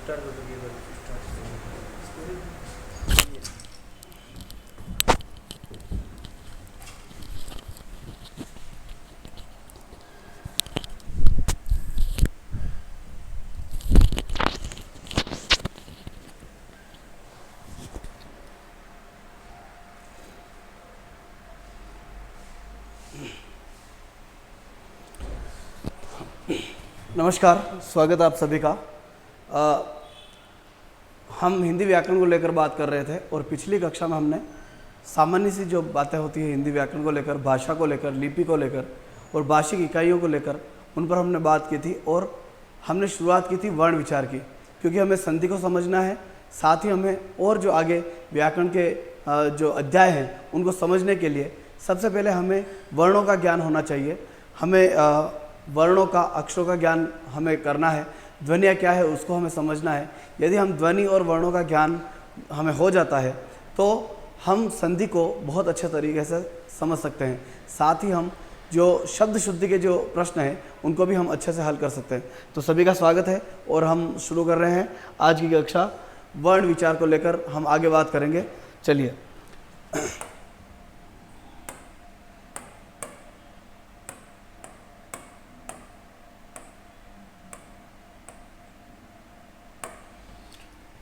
Start कर दो ये वाली स्टार्ट। नमस्कार, स्वागत है आप सभी का। हम हिंदी व्याकरण को लेकर बात कर रहे थे और पिछली कक्षा में हमने सामान्य सी जो बातें होती है हिंदी व्याकरण को लेकर, भाषा को लेकर, लिपि को लेकर और भाषिक इकाइयों को लेकर, उन पर हमने बात की थी। और हमने शुरुआत की थी वर्ण विचार की, क्योंकि हमें संधि को समझना है, साथ ही हमें और जो आगे व्याकरण के जो अध्याय हैं उनको समझने के लिए सबसे पहले हमें वर्णों का ज्ञान होना चाहिए। हमें वर्णों का, अक्षरों का ज्ञान हमें करना है। ध्वनियाँ क्या है उसको हमें समझना है। यदि हम ध्वनि और वर्णों का ज्ञान हमें हो जाता है तो हम संधि को बहुत अच्छे तरीके से समझ सकते हैं। साथ ही हम जो शब्द शुद्धि के जो प्रश्न हैं उनको भी हम अच्छे से हल कर सकते हैं। तो सभी का स्वागत है और हम शुरू कर रहे हैं आज की कक्षा। वर्ण विचार को लेकर हम आगे बात करेंगे। चलिए,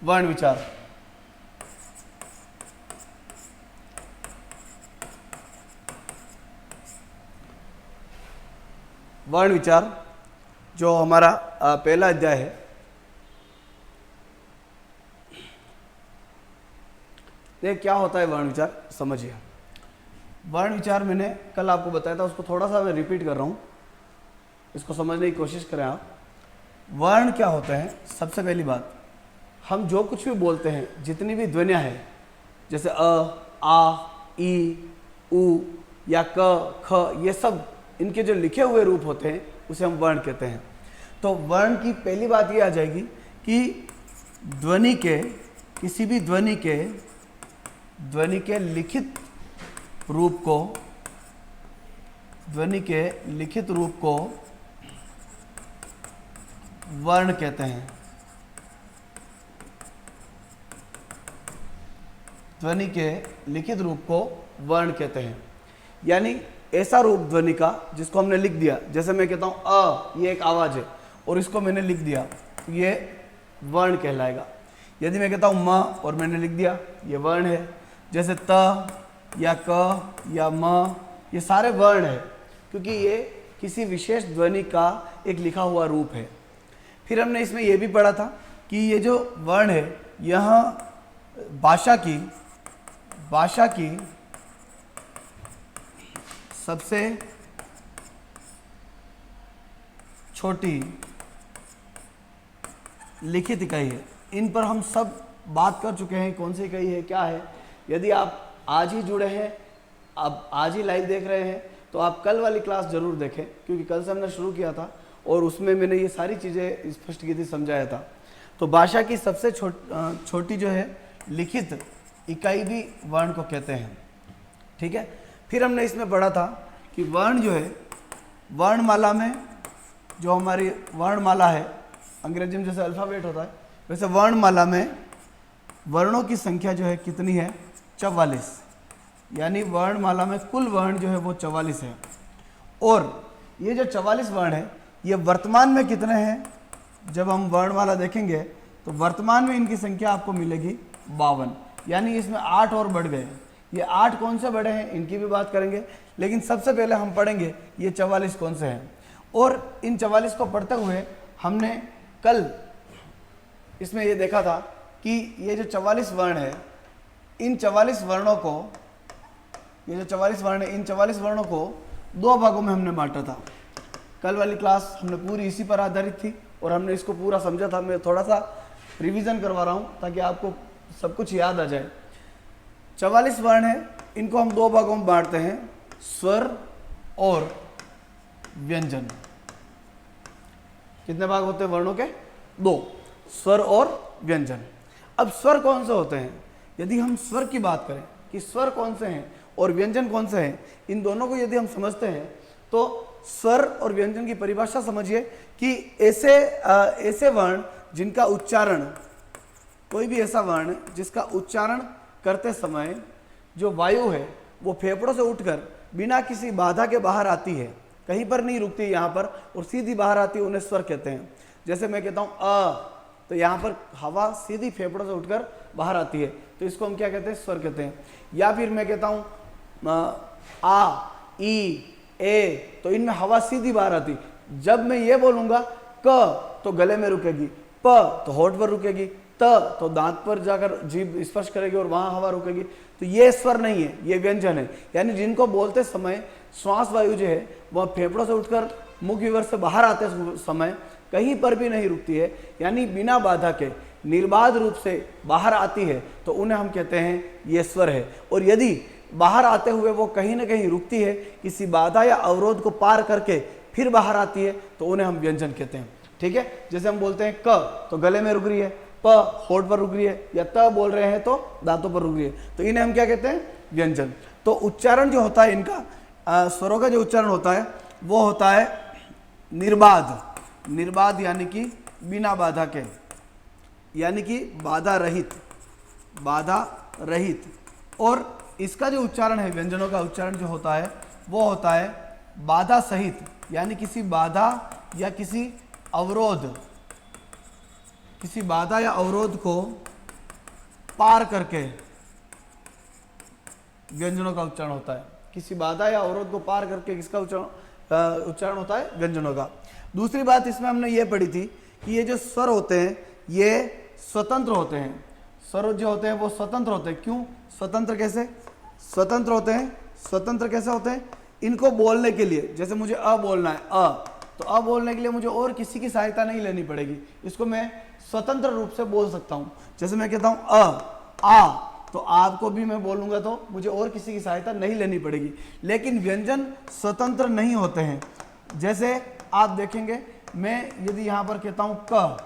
वर्ण विचार। वर्ण विचार जो हमारा पहला अध्याय है, ये क्या होता है वर्ण विचार समझिए। वर्ण विचार मैंने कल आपको बताया था, उसको थोड़ा सा मैं रिपीट कर रहा हूँ, इसको समझने की कोशिश करें आप। वर्ण क्या होते हैं? सबसे पहली बात, हम जो कुछ भी बोलते हैं, जितनी भी ध्वनियाँ हैं, जैसे अ, आ, ई, उ या क, ख, ये सब इनके जो लिखे हुए रूप होते हैं उसे हम वर्ण कहते हैं। तो वर्ण की पहली बात ये आ जाएगी कि ध्वनि के, किसी भी ध्वनि के लिखित रूप को, ध्वनि के लिखित रूप को वर्ण कहते हैं। ध्वनि के लिखित रूप को वर्ण कहते हैं। यानी ऐसा रूप ध्वनि का जिसको हमने लिख दिया, जैसे मैं कहता हूँ अ, ये एक आवाज़ है और इसको मैंने लिख दिया तो ये वर्ण कहलाएगा। यदि मैं कहता हूँ म और मैंने लिख दिया, ये वर्ण है। जैसे त या क या म, ये सारे वर्ण है, क्योंकि ये किसी विशेष ध्वनि का एक लिखा हुआ रूप है। फिर हमने इसमें यह भी पढ़ा था कि ये जो वर्ण है, यह भाषा की सबसे छोटी लिखित इकाई है। इन पर हम सब बात कर चुके हैं, कौन सी इकाई है, क्या है। यदि आप आज ही जुड़े हैं, आप आज ही लाइव देख रहे हैं, तो आप कल वाली क्लास जरूर देखें, क्योंकि कल से हमने शुरू किया था और उसमें मैंने ये सारी चीज़ें स्पष्ट की थी, समझाया था। तो भाषा की सबसे छोटी जो है लिखित इकाई भी वर्ण को कहते हैं। ठीक है। फिर हमने इसमें पढ़ा था कि वर्ण जो है, वर्णमाला में जो हमारी वर्णमाला है, अंग्रेजी में जैसे अल्फ़ाबेट होता है, वैसे वर्णमाला में वर्णों की संख्या जो है कितनी है? 44। यानी वर्णमाला में कुल वर्ण जो है वो 44 है। और ये जो 44 वर्ण है, ये वर्तमान में कितने हैं? जब हम वर्णमाला देखेंगे तो वर्तमान में इनकी संख्या आपको मिलेगी 52। यानी इसमें 8 और बढ़ गए। ये 8 कौन से बढ़े हैं इनकी भी बात करेंगे, लेकिन सबसे पहले हम पढ़ेंगे ये 44 कौन से हैं। और इन 44 को पढ़ते हुए हमने कल इसमें ये देखा था कि ये जो 44 वर्ण है, इन 44 वर्णों को, ये जो 44 वर्ण है, इन 44 वर्णों को 2 भागों में हमने बांटा था। कल वाली क्लास हमने पूरी इसी पर आधारित थी और हमने इसको पूरा समझा था। मैं थोड़ा सा रिवीजन करवा रहा हूँ ताकि आपको सब कुछ याद आ जाए। 44 वर्ण है, इनको हम 2 भागों में बांटते हैं, स्वर और व्यंजन। कितने भाग होते हैं वर्णों के? 2, स्वर और व्यंजन। अब स्वर कौन से होते हैं? यदि हम स्वर की बात करें कि स्वर कौन से हैं और व्यंजन कौन से हैं, इन दोनों को यदि हम समझते हैं तो स्वर और व्यंजन की परिभाषा समझिए कि ऐसे वर्ण जिनका उच्चारण, कोई भी ऐसा वर्ण जिसका उच्चारण करते समय जो वायु है वो फेफड़ों से उठकर बिना किसी बाधा के बाहर आती है, कहीं पर नहीं रुकती यहाँ पर और सीधी बाहर आती है, उन्हें स्वर कहते हैं। जैसे मैं कहता हूँ अ, तो यहाँ पर हवा सीधी फेफड़ों से उठकर बाहर आती है, तो इसको हम क्या कहते हैं? स्वर कहते हैं। या फिर मैं कहता हूँ आ, ई, ए, तो इनमें हवा सीधी बाहर आती। जब मैं ये बोलूँगा क, तो गले में रुकेगी, प तो होठ पर रुकेगी, त तो दांत पर जाकर जीभ स्पर्श करेगी और वहाँ हवा रुकेगी। तो ये स्वर नहीं है, ये व्यंजन है। यानी जिनको बोलते समय श्वास वायु जो है वह फेफड़ों से उठकर मुख विवर से बाहर आते समय कहीं पर भी नहीं रुकती है, यानी बिना बाधा के निर्बाध रूप से बाहर आती है, तो उन्हें हम कहते हैं ये स्वर है। और यदि बाहर आते हुए वो कहीं ना कहीं रुकती है, किसी बाधा या अवरोध को पार करके फिर बाहर आती है, तो उन्हें हम व्यंजन कहते हैं। ठीक है, जैसे हम बोलते हैं क, तो गले में रुक रही है, प होठ पर रुक रही है, या त बोल रहे हैं तो दांतों पर रुक रही है, तो इन्हें हम क्या कहते हैं? व्यंजन। तो उच्चारण जो होता है इनका, स्वरों का जो उच्चारण होता है वो होता है निर्बाध। निर्बाध यानी कि बिना बाधा के, यानी कि बाधा रहित, बाधा रहित। और इसका जो उच्चारण है, व्यंजनों का उच्चारण जो होता है वो होता है बाधा सहित, यानी किसी बाधा या किसी अवरोध, किसी बाधा या अवरोध को पार करके व्यंजनों का उच्चारण होता है। किसी बाधा या अवरोध को पार करके किसका उच्चारण होता है? व्यंजनों का। दूसरी बात इसमें हमने ये पढ़ी थी कि ये जो स्वर होते हैं ये स्वतंत्र होते हैं। स्वर जो होते हैं वो स्वतंत्र होते हैं। क्यों स्वतंत्र? कैसे स्वतंत्र होते हैं? स्वतंत्र कैसे होते हैं? इनको बोलने के लिए, जैसे मुझे अ बोलना है, अ, तो अ बोलने के लिए मुझे और किसी की सहायता नहीं लेनी पड़ेगी, इसको मैं स्वतंत्र रूप से बोल सकता हूँ। जैसे मैं कहता हूँ आ, तो आपको भी मैं बोलूँगा तो मुझे और किसी की सहायता नहीं लेनी पड़ेगी। लेकिन व्यंजन स्वतंत्र नहीं होते हैं। जैसे आप देखेंगे, मैं यदि यहाँ पर कहता हूँ क,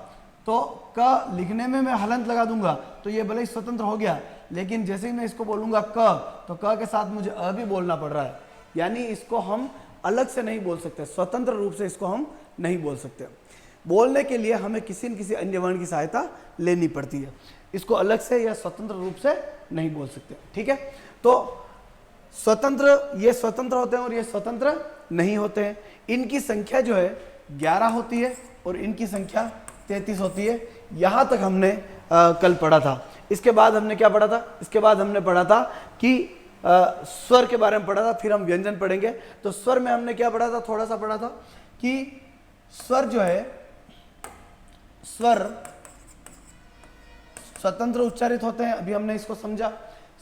तो क लिखने में मैं हलंत लगा दूंगा तो ये भले ही स्वतंत्र हो गया, लेकिन जैसे ही मैं इसको बोलूँगा क, तो क के साथ मुझे अ भी बोलना पड़ रहा है। यानी इसको हम अलग से नहीं बोल सकते, स्वतंत्र रूप से इसको हम नहीं बोल सकते। बोलने के लिए हमें किसी न किसी अन्य वर्ण की सहायता लेनी पड़ती है, इसको अलग से या स्वतंत्र रूप से नहीं बोल सकते। ठीक है, तो स्वतंत्र, ये स्वतंत्र होते हैं और ये स्वतंत्र नहीं होते हैं। इनकी संख्या जो है 11 होती है और इनकी संख्या 33 होती है। यहाँ तक हमने कल पढ़ा था। इसके बाद हमने क्या पढ़ा था? इसके बाद हमने पढ़ा था कि स्वर के बारे में पढ़ा था, फिर हम व्यंजन पढ़ेंगे। तो स्वर में हमने क्या पढ़ा था? थोड़ा सा पढ़ा था कि स्वर जो है, स्वर स्वतंत्र उच्चारित होते हैं। अभी हमने इसको समझा।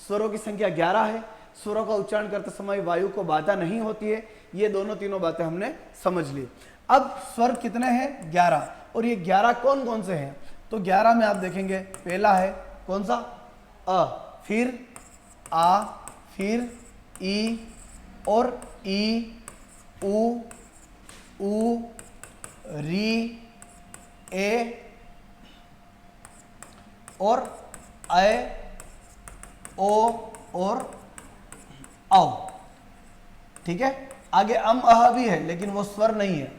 स्वरों की संख्या 11 है। स्वरों का उच्चारण करते समय वायु को बाधा नहीं होती है। ये दोनों तीनों बातें हमने समझ ली। अब स्वर कितने हैं? 11। और ये 11 कौन कौन से हैं? तो 11 में आप देखेंगे, पहला है कौन सा? अ, फिर आ, फिर ई, और ई, उ, री, ए, और ऐ, ओ और औ। ठीक है, आगे अम अह भी है, लेकिन वो स्वर नहीं है,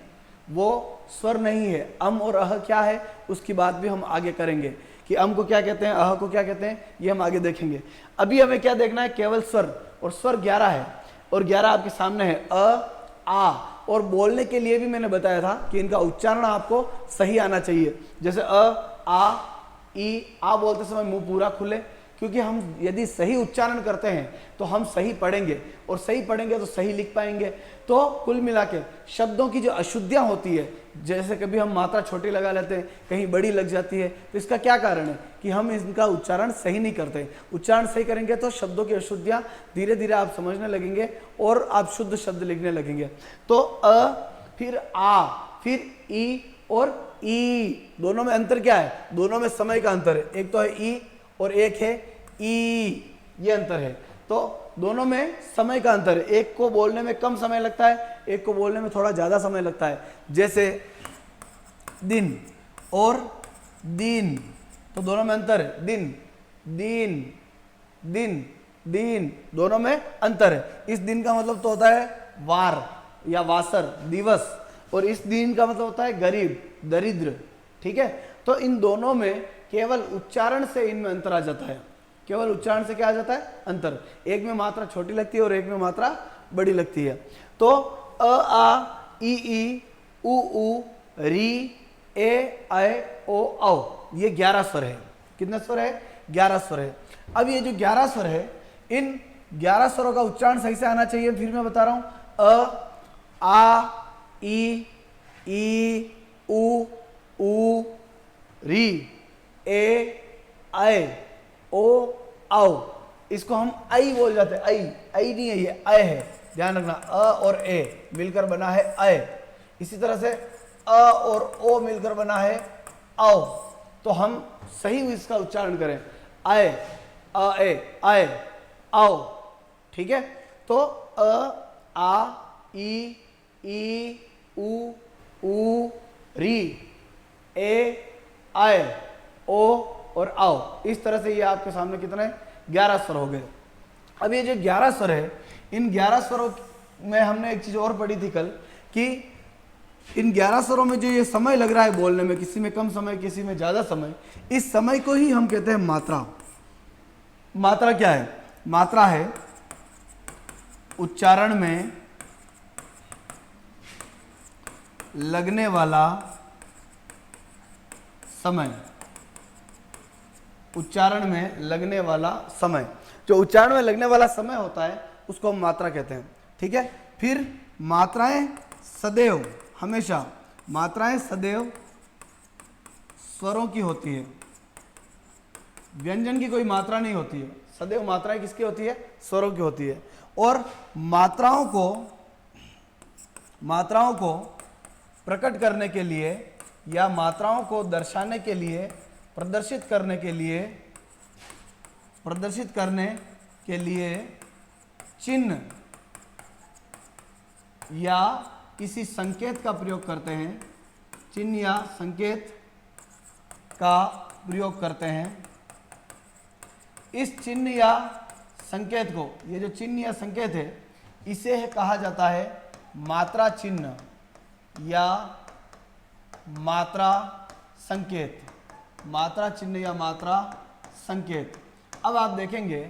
वो स्वर नहीं है। अम और अह क्या है उसकी बात भी हम आगे करेंगे कि अम को क्या कहते हैं, अह को क्या कहते हैं, ये हम आगे देखेंगे। अभी हमें क्या देखना है? केवल स्वर। और स्वर 11 है और 11 आपके सामने है, अ, आ। और बोलने के लिए भी मैंने बताया था कि इनका उच्चारण आपको सही आना चाहिए। जैसे अ, आ, ई, आ बोलते समय मुंह पूरा खुले, क्योंकि हम यदि सही उच्चारण करते हैं तो हम सही पढ़ेंगे, और सही पढ़ेंगे तो सही लिख पाएंगे। तो कुल मिला के शब्दों की जो अशुद्धियां होती है, जैसे कभी हम मात्रा छोटी लगा लेते हैं, कहीं बड़ी लग जाती है, तो इसका क्या कारण है? कि हम इनका उच्चारण सही नहीं करते। उच्चारण सही करेंगे तो शब्दों की अशुद्धियां धीरे धीरे आप समझने लगेंगे और आप शुद्ध शब्द लिखने लगेंगे। तो अ, फिर आ, फिर ई और ई, दोनों में अंतर क्या है? दोनों में समय का अंतर है। एक तो है ई और एक है ई, ये अंतर है। तो दोनों में समय का अंतर है। एक को बोलने में कम समय लगता है, एक को बोलने में थोड़ा ज्यादा समय लगता है। जैसे दिन और दिन, तो दोनों में अंतर है। दिन, दीन, दिन, दीन, दोनों में अंतर है। इस दिन का मतलब तो होता है वार या वासर, दिवस, और इस दिन का मतलब होता है गरीब, दरिद्र। ठीक है, तो इन दोनों में केवल उच्चारण से इनमें अंतर आ जाता है, केवल उच्चारण से क्या आ जाता है, अंतर। एक में मात्रा छोटी लगती है और एक में मात्रा बड़ी लगती है। तो अ आ ई उ ऊ री ए ऐ ओ औ, ये 11 स्वर है। कितने स्वर है? 11 स्वर है। अब ये जो 11 स्वर है, इन 11 स्वरों का उच्चारण सही से आना चाहिए। फिर मैं बता रहा हूं, अ आ ई उ ऊ री ए ऐ ओ औ। इसको हम आई बोल जाते हैं, आई नहीं है, ये ऐ है, ध्यान रखना। अ और ए मिलकर बना है ऐ। इसी तरह से अ और ओ मिलकर बना है औ। तो हम सही इसका उच्चारण करें, ऐ अ ए ऐ औ, ठीक है। तो अ आ ई उ री ए ऐ ओ और आओ। इस तरह से ये आपके सामने कितने 11 स्वर हो गए। अब ये जो 11 स्वर है, इन 11 स्वरों में हमने एक चीज और पढ़ी थी कल कि इन 11 स्वरों में जो ये समय लग रहा है बोलने में, किसी में कम समय किसी में ज्यादा समय, इस समय को ही हम कहते हैं मात्रा। मात्रा क्या है? मात्रा है उच्चारण में लगने वाला समय। उच्चारण में लगने वाला समय, जो उच्चारण में लगने वाला समय होता है उसको हम मात्रा कहते हैं, ठीक है। फिर मात्राएं सदैव, हमेशा मात्राएं सदैव स्वरों की होती है, व्यंजन की कोई मात्रा नहीं होती है। सदैव मात्राएं किसकी होती है? स्वरों की होती है। और मात्राओं को प्रकट करने के लिए या मात्राओं को दर्शाने के लिए, प्रदर्शित करने के लिए चिन्ह या किसी संकेत का प्रयोग करते हैं, चिन्ह या संकेत का प्रयोग करते हैं। इस चिन्ह या संकेत को, ये जो चिन्ह या संकेत है, इसे कहा जाता है मात्रा चिन्ह या मात्रा संकेत। मात्रा चिन्ह या मात्रा संकेत। अब आप देखेंगे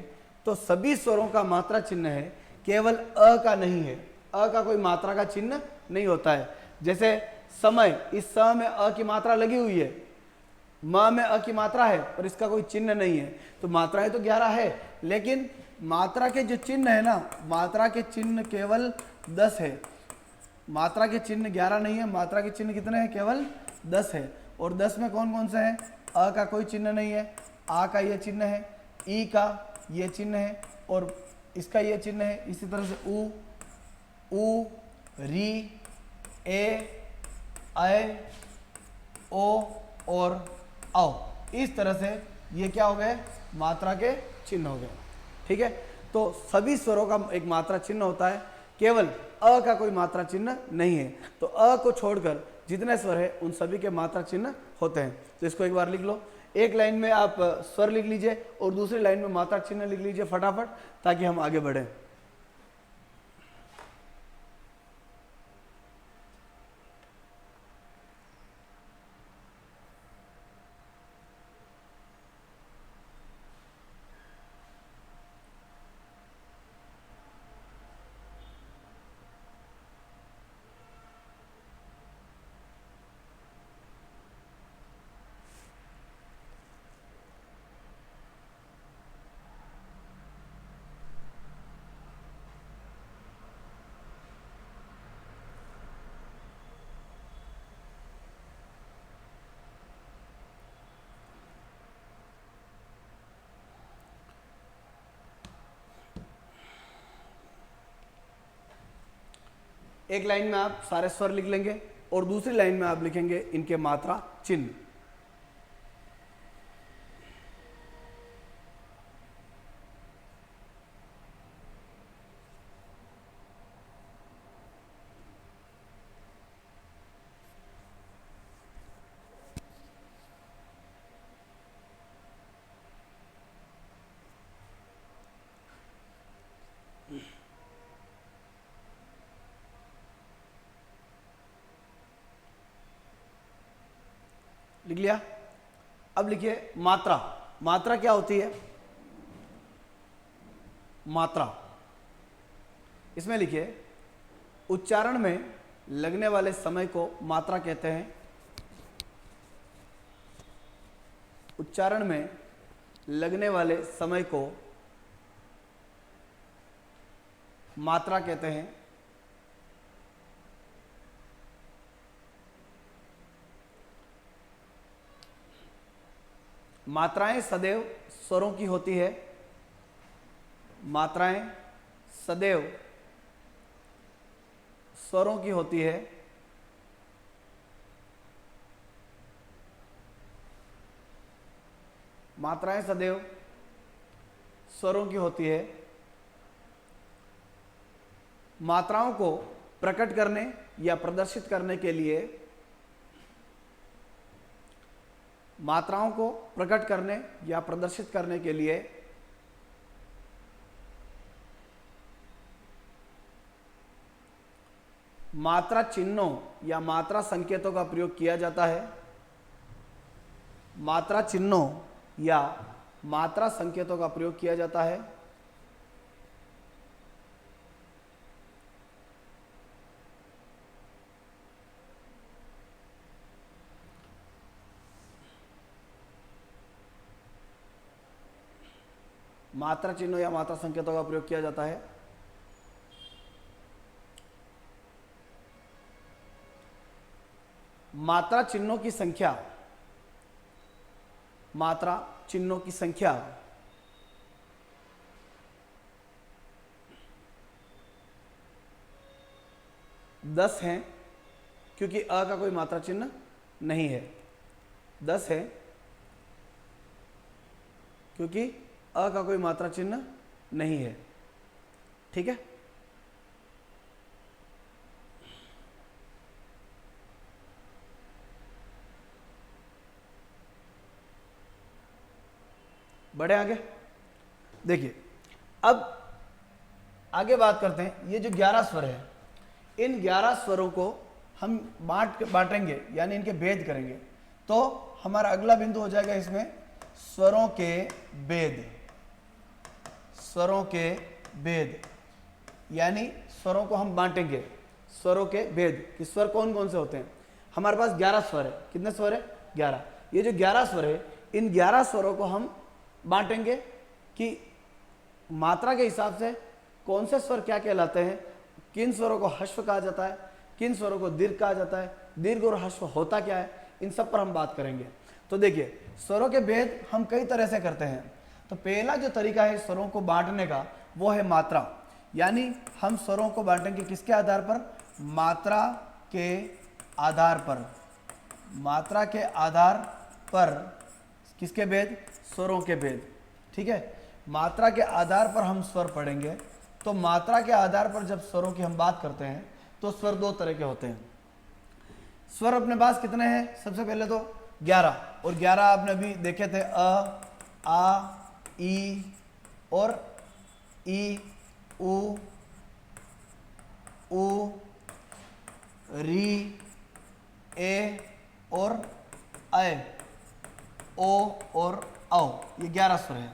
तो सभी स्वरों का मात्रा चिन्ह है, केवल अ का नहीं है। अ का कोई मात्रा का चिन्ह नहीं होता है। जैसे समय, इस स में अ की मात्रा लगी हुई है, म में अ की मात्रा है पर इसका कोई चिन्ह नहीं है। तो मात्राएं तो 11 है, लेकिन मात्रा के जो चिन्ह है ना, मात्रा के चिन्ह केवल 10 है। मात्रा के चिन्ह 11 नहीं है, मात्रा के चिन्ह कितने हैं? केवल 10 है। और 10 में कौन कौन से हैं? अ का कोई चिन्ह नहीं है, आ का ये चिन्ह है, ई का ये चिन्ह है और इसका ये चिन्ह है। इसी तरह से उ री ए ऐ ओ और औ। इस तरह से ये क्या हो गए? मात्रा के चिन्ह हो गए, ठीक है। तो सभी स्वरों का एक मात्रा चिन्ह होता है, केवल अ का कोई मात्रा चिन्ह नहीं है। तो अ को छोड़कर जितने स्वर है उन सभी के मात्रा चिन्ह होते हैं। तो इसको एक बार लिख लो। एक लाइन में आप स्वर लिख लीजिए और दूसरी लाइन में मात्रा चिन्ह लिख लीजिए फटाफट, ताकि हम आगे बढ़ें। एक लाइन में आप सारे स्वर लिख लेंगे और दूसरी लाइन में आप लिखेंगे इनके मात्रा चिन्ह। लिख लिया? अब लिखिए मात्रा। मात्रा क्या होती है? मात्रा, इसमें लिखिए उच्चारण में लगने वाले समय को मात्रा कहते हैं। उच्चारण में लगने वाले समय को मात्रा कहते हैं। मात्राएं सदैव स्वरों की होती है। मात्राएं सदैव स्वरों की होती है। मात्राएं सदैव स्वरों की होती है। मात्राओं को प्रकट करने या प्रदर्शित करने के लिए, मात्राओं को प्रकट करने या प्रदर्शित करने के लिए मात्रा चिन्हों या मात्रा संकेतों का प्रयोग किया जाता है। मात्रा चिन्हों या मात्रा संकेतों का प्रयोग किया जाता है। मात्रा चिन्हों या मात्रा संकेतों का प्रयोग किया जाता है। मात्रा चिन्हों की संख्या, मात्रा चिन्हों की संख्या 10 है, क्योंकि अ का कोई मात्रा चिन्ह नहीं है। 10 है क्योंकि अ का कोई मात्रा चिन्ह नहीं है। ठीक है, बढ़े आगे। देखिए अब आगे बात करते हैं, ये जो 11 स्वर है, इन 11 स्वरों को हम बांटेंगे, यानी इनके भेद करेंगे। तो हमारा अगला बिंदु हो जाएगा इसमें स्वरों के भेद। स्वरों के भेद यानी स्वरों को हम बांटेंगे। स्वरों के भेद कि स्वर कौन कौन से होते हैं। हमारे पास 11 स्वर है। कितने स्वर है? 11। ये जो 11 स्वर है, इन 11 स्वरों को हम बांटेंगे कि मात्रा के हिसाब से कौन से स्वर क्या कहलाते हैं, किन स्वरों को हश्व कहा जाता है, किन स्वरों को दीर्घ कहा जाता है, दीर्घ और हश्व होता क्या है, इन सब पर हम बात करेंगे। तो देखिए स्वरों के भेद हम कई तरह से करते हैं। तो पहला जो तरीका है स्वरों को बांटने का, वो है मात्रा। यानी हम स्वरों को बांटेंगे किसके आधार पर? मात्रा के आधार पर। मात्रा के आधार पर किसके भेद? स्वरों के भेद। ठीक है, मात्रा के आधार पर हम स्वर पढ़ेंगे। तो मात्रा के आधार पर जब स्वरों की हम बात करते हैं तो स्वर 2 तरह के होते हैं। स्वर अपने पास कितने हैं? सबसे पहले तो 11, और 11 आपने अभी देखे थे, अ, आ, ई और ई, उ, री, ए और ऐ, ओ और औ। ये 11 स्वर हैं।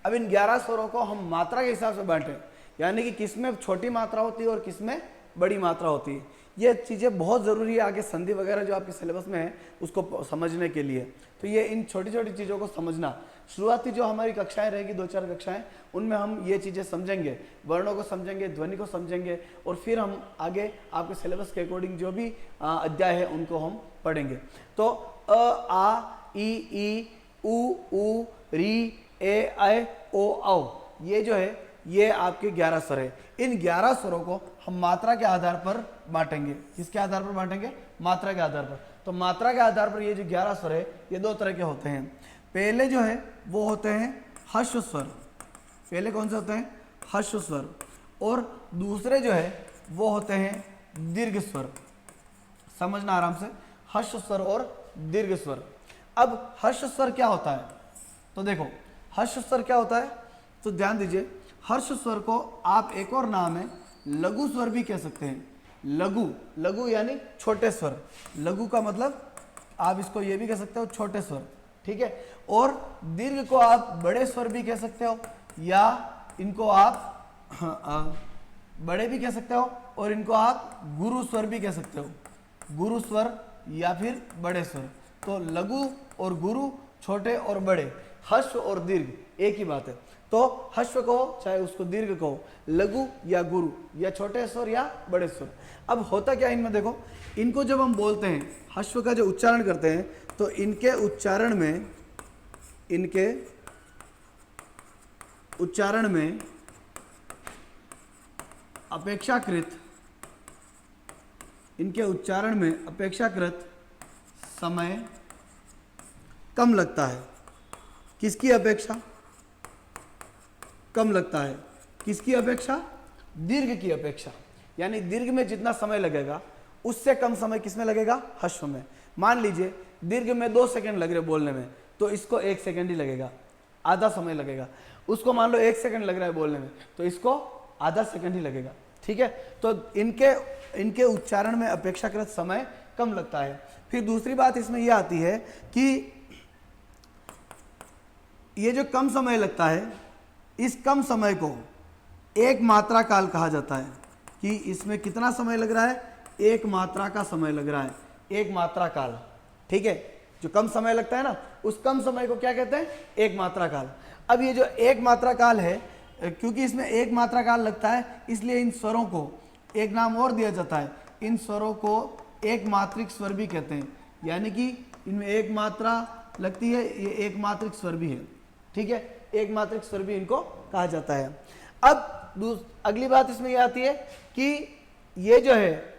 अब इन 11 स्वरों को हम मात्रा के हिसाब से बांटें, यानी कि किसमें छोटी मात्रा होती है और किसमें बड़ी मात्रा होती है। ये चीज़ें बहुत ज़रूरी है आगे संधि वगैरह जो आपके सिलेबस में है उसको समझने के लिए। तो ये इन छोटी छोटी चीज़ों को समझना, शुरुआती जो हमारी कक्षाएं रहेगी 2-4 कक्षाएं, उनमें हम ये चीज़ें समझेंगे, वर्णों को समझेंगे, ध्वनि को समझेंगे, और फिर हम आगे आपके सिलेबस के अकॉर्डिंग जो भी अध्याय है उनको हम पढ़ेंगे। तो अ, आ, ई, उ, री, ए, ऐ, ओ, औ, ये जो है ये आपके 11 स्वर है। इन 11 स्वरों को हम मात्रा के आधार पर बांटेंगे। किसके आधार पर बांटेंगे? मात्रा के आधार पर। तो मात्रा के आधार पर ये जो 11 स्वर है ये 2 तरह के होते हैं। पहले जो है वो होते हैं हश्व स्वर। पहले कौन से होते हैं? हश्व स्वर। और दूसरे जो है वो होते हैं दीर्घ स्वर। समझना आराम से, हश्व स्वर और दीर्घ स्वर। अब हश्व स्वर क्या होता है? तो देखो हश्व स्वर क्या होता है, तो ध्यान दीजिए। हर्ष स्वर को आप एक और नाम है लघु स्वर भी कह सकते हैं। लघु, लघु यानी छोटे स्वर। लघु का मतलब आप इसको ये भी कह सकते हो छोटे स्वर। ठीक है। और दीर्घ को आप बड़े स्वर भी कह सकते हो, या इनको आप बड़े भी कह सकते हो, और इनको आप गुरु स्वर भी कह सकते हो, गुरु स्वर या फिर बड़े स्वर। तो लघु और गुरु, छोटे और बड़े, ह्रस्व और दीर्घ एक ही बात है। तो ह्रस्व कहो चाहे उसको दीर्घ कहो, लघु या गुरु या छोटे स्वर या बड़े स्वर। अब होता क्या इनमें देखो, इनको जब हम बोलते हैं ह्रस्व का जो उच्चारण करते हैं, तो इनके उच्चारण में अपेक्षाकृत समय कम लगता है। किसकी अपेक्षा कम लगता है? किसकी अपेक्षा? दीर्घ की अपेक्षा। यानी दीर्घ में जितना समय लगेगा उससे कम समय किसमें लगेगा? ह्रस्व में। मान लीजिए दीर्घ में 2 सेकंड लग रहे बोलने में, तो इसको 1 सेकंड ही लगेगा, आधा समय लगेगा। उसको मान लो 1 सेकंड लग रहा है बोलने में, तो इसको आधा सेकंड ही लगेगा, ठीक है। तो इनके उच्चारण में अपेक्षाकृत समय कम लगता है। फिर दूसरी बात इसमें यह आती है कि ये जो कम समय लगता है, इस कम समय को एक मात्रा काल कहा जाता है। कि इसमें कितना समय लग रहा है? 1 मात्रा का समय लग रहा है, 1 मात्रा काल, ठीक है। जो कम समय लगता है ना, उस कम समय को क्या कहते हैं? 1 मात्रा काल। अब ये जो 1 मात्रा काल है, क्योंकि इसमें 1 मात्रा काल लगता है, इसलिए इन स्वरों को एक नाम और दिया जाता है। इन स्वरों को एक मात्रिक स्वर भी कहते हैं। यानी कि इनमें 1 मात्रा लगती है, ये एक मात्रिक स्वर भी है, ठीक है। एक मात्रिक स्वर भी इनको कहा जाता है। अब अगली बात इसमें यह आती है कि ये जो है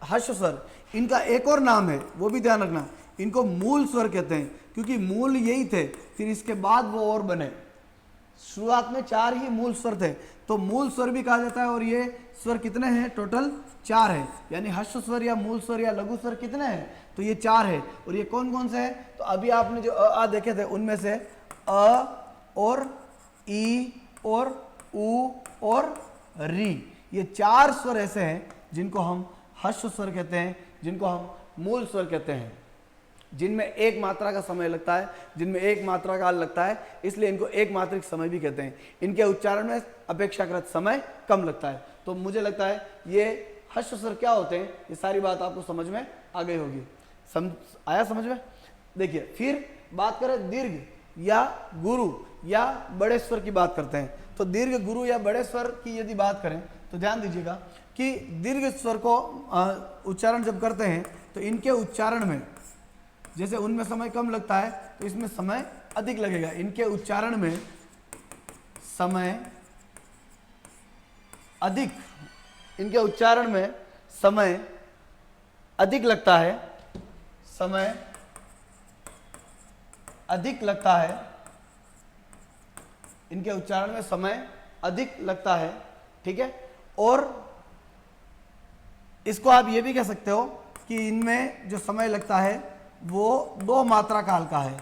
ह्रस्व स्वर, इनका एक और नाम है, वो भी ध्यान रखना। इनको मूल स्वर कहते हैं, क्योंकि मूल यही थे, फिर इसके बाद वो और बने। शुरुआत में 4 ही मूल स्वर थे, तो मूल स्वर भी कहा जाता है। और ये स्वर कितने हैं? टोटल 4 है। यानी ह्रस्व स्वर या मूल स्वर या लघु स्वर कितने हैं? तो ये 4 है। और ये कौन कौन से हैं? तो अभी आपने जो आ देखे थे, उनमें से अ और ई और उ और री, ये 4 स्वर ऐसे हैं जिनको हम ह्रस्व स्वर कहते हैं, जिनको हम मूल स्वर कहते हैं, जिनमें 1 मात्रा का समय लगता है, जिनमें 1 मात्रा काल लगता है, इसलिए इनको एक मात्रिक समय भी कहते हैं। इनके उच्चारण में अपेक्षाकृत समय कम लगता है। तो मुझे लगता है ये ह्रस्व स्वर क्या होते हैं, ये सारी बात आपको समझ में आ गई होगी। आया समझ में? देखिए, फिर बात करें दीर्घ या गुरु या बड़े स्वर की बात करते हैं। तो दीर्घ, गुरु या बड़े स्वर की यदि बात करें तो ध्यान दीजिएगा कि दीर्घ स्वर को उच्चारण जब करते हैं, तो इनके उच्चारण में जैसे उनमें समय कम लगता है, तो इसमें समय अधिक लगेगा। इनके उच्चारण में समय अधिक, इनके उच्चारण में समय अधिक लगता है, समय अधिक लगता है, इनके उच्चारण में समय अधिक लगता है, ठीक है। और इसको आप ये भी कह सकते हो कि इनमें जो समय लगता है वो 2 मात्रा काल का है।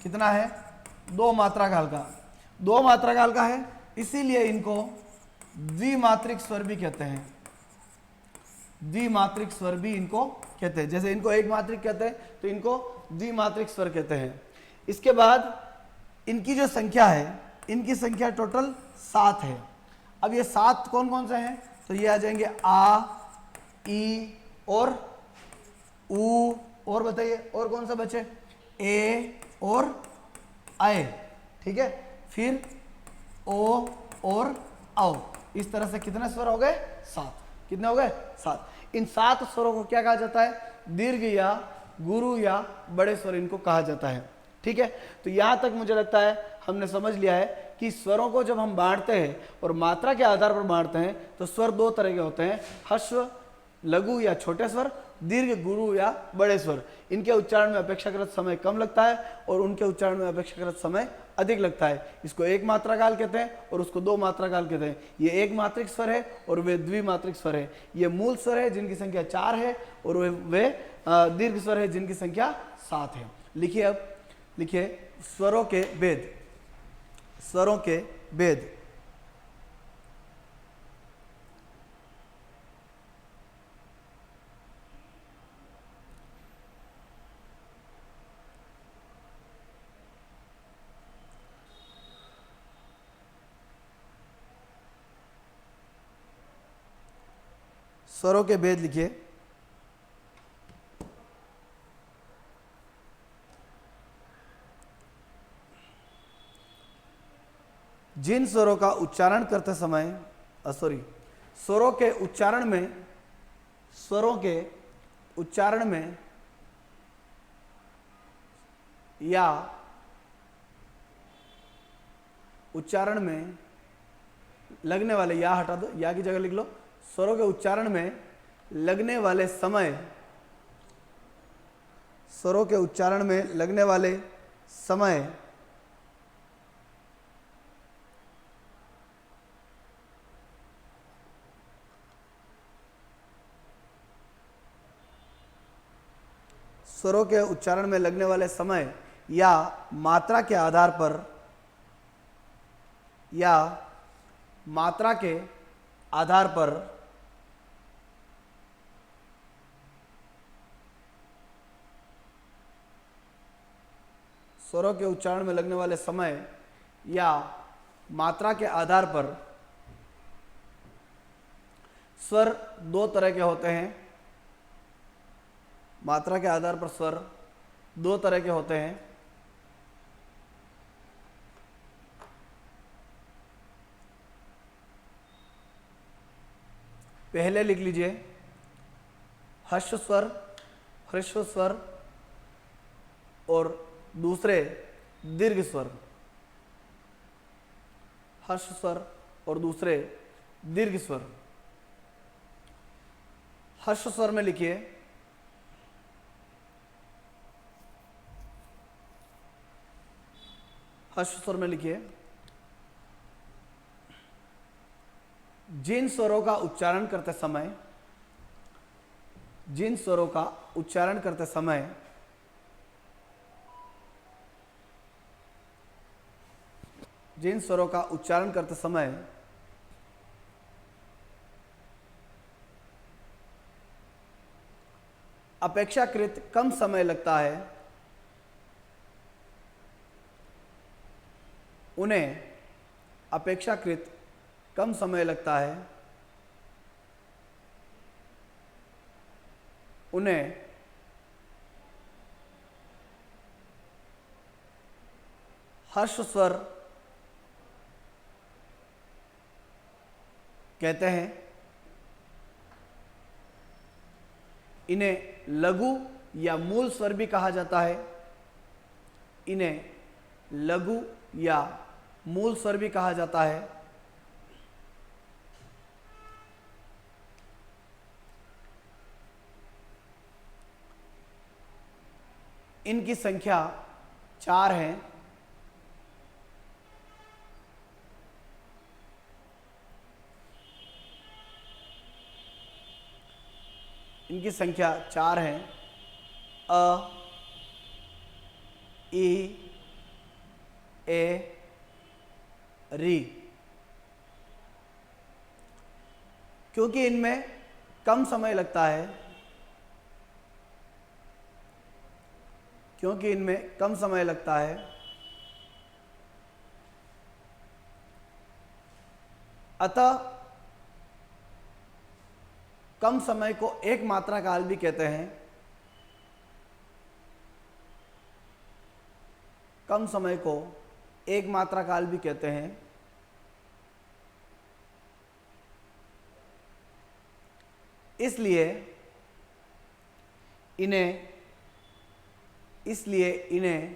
कितना है? 2 मात्रा काल का। 2 मात्रा काल का है, इसीलिए इनको द्विमात्रिक स्वर भी कहते हैं। द्विमात्रिक स्वर भी इनको कहते हैं। जैसे इनको एक मात्रिक कहते हैं, तो इनको द्विमात्रिक स्वर कहते हैं। इसके बाद इनकी जो संख्या है, इनकी संख्या टोटल 7 है। अब ये 7 कौन कौन से हैं? तो ये आ जाएंगे आ, ई और उ, और बताइए और कौन सा बचे? ए और आए, ठीक है। फिर ओ और औ। इस तरह से कितने स्वर हो गए? 7। कितने हो गए? 7। इन 7 स्वरों को क्या कहा जाता है? दीर्घ या गुरु या बड़े स्वर इनको कहा जाता है, ठीक है। तो यहां तक मुझे लगता है हमने समझ लिया है कि स्वरों को जब हम बांटते हैं और मात्रा के आधार पर बांटते हैं, तो स्वर 2 तरह के होते हैं, ह्रस्व लघु या छोटे स्वर, दीर्घ गुरु या बड़े स्वर। इनके उच्चारण में अपेक्षाकृत समय कम लगता है और उनके उच्चारण में अपेक्षाकृत समय अधिक लगता है। इसको एक मात्रा काल कहते हैं और उसको 2 मात्रा काल कहते हैं। ये एक मात्रिक स्वर है और वे द्विमात्रिक स्वर है। ये मूल स्वर है जिनकी संख्या 4 है, और वे दीर्घ स्वर है जिनकी संख्या 7 है। लिखिए, अब लिखिए स्वरों के भेद। स्वरों के भेद। स्वरों के भेद लिखिए। जिन स्वरों का उच्चारण करते समय स्वरों के उच्चारण में या उच्चारण में लगने वाले, या हटा दो, या की जगह लिख लो, स्वरों के उच्चारण में लगने वाले समय, स्वरों के उच्चारण में लगने वाले समय स्वरों के उच्चारण में लगने वाले समय या मात्रा के आधार पर, या मात्रा के आधार पर स्वरों के उच्चारण में लगने वाले समय या मात्रा के आधार पर स्वर दो तरह के होते हैं। मात्रा के आधार पर स्वर दो तरह के होते हैं। पहले लिख लीजिए हर्ष स्वर, ह्रस्व स्वर, और दूसरे दीर्घ स्वर। हर्ष स्वर और दूसरे दीर्घ स्वर। हर्ष स्वर में लिखिए हर्ष स्वर में लिखिए जिन स्वरों का उच्चारण करते समय, जिन स्वरों का उच्चारण करते समय जिन स्वरों का उच्चारण करते समय अपेक्षाकृत कम समय लगता है, उन्हें अपेक्षाकृत कम समय लगता है, उन्हें हर्ष स्वर कहते हैं। इन्हें लघु या मूल स्वर भी कहा जाता है। इन्हें लघु या मूल स्वर भी कहा जाता है। इनकी संख्या 4 है। इनकी संख्या 4 है। अ, ई, ए, री। क्योंकि इनमें कम समय लगता है, क्योंकि इनमें कम समय लगता है, अतः कम समय को एक मात्रा काल भी कहते हैं। कम समय को एक मात्रा काल भी कहते हैं। इसलिए इन्हें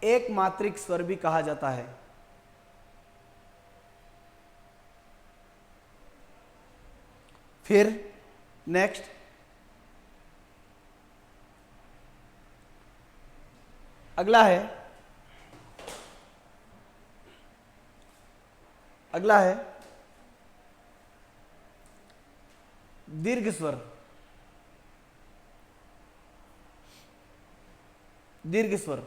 एक मात्रिक स्वर भी कहा जाता है। फिर नेक्स्ट अगला है दीर्घ स्वर। दीर्घ स्वर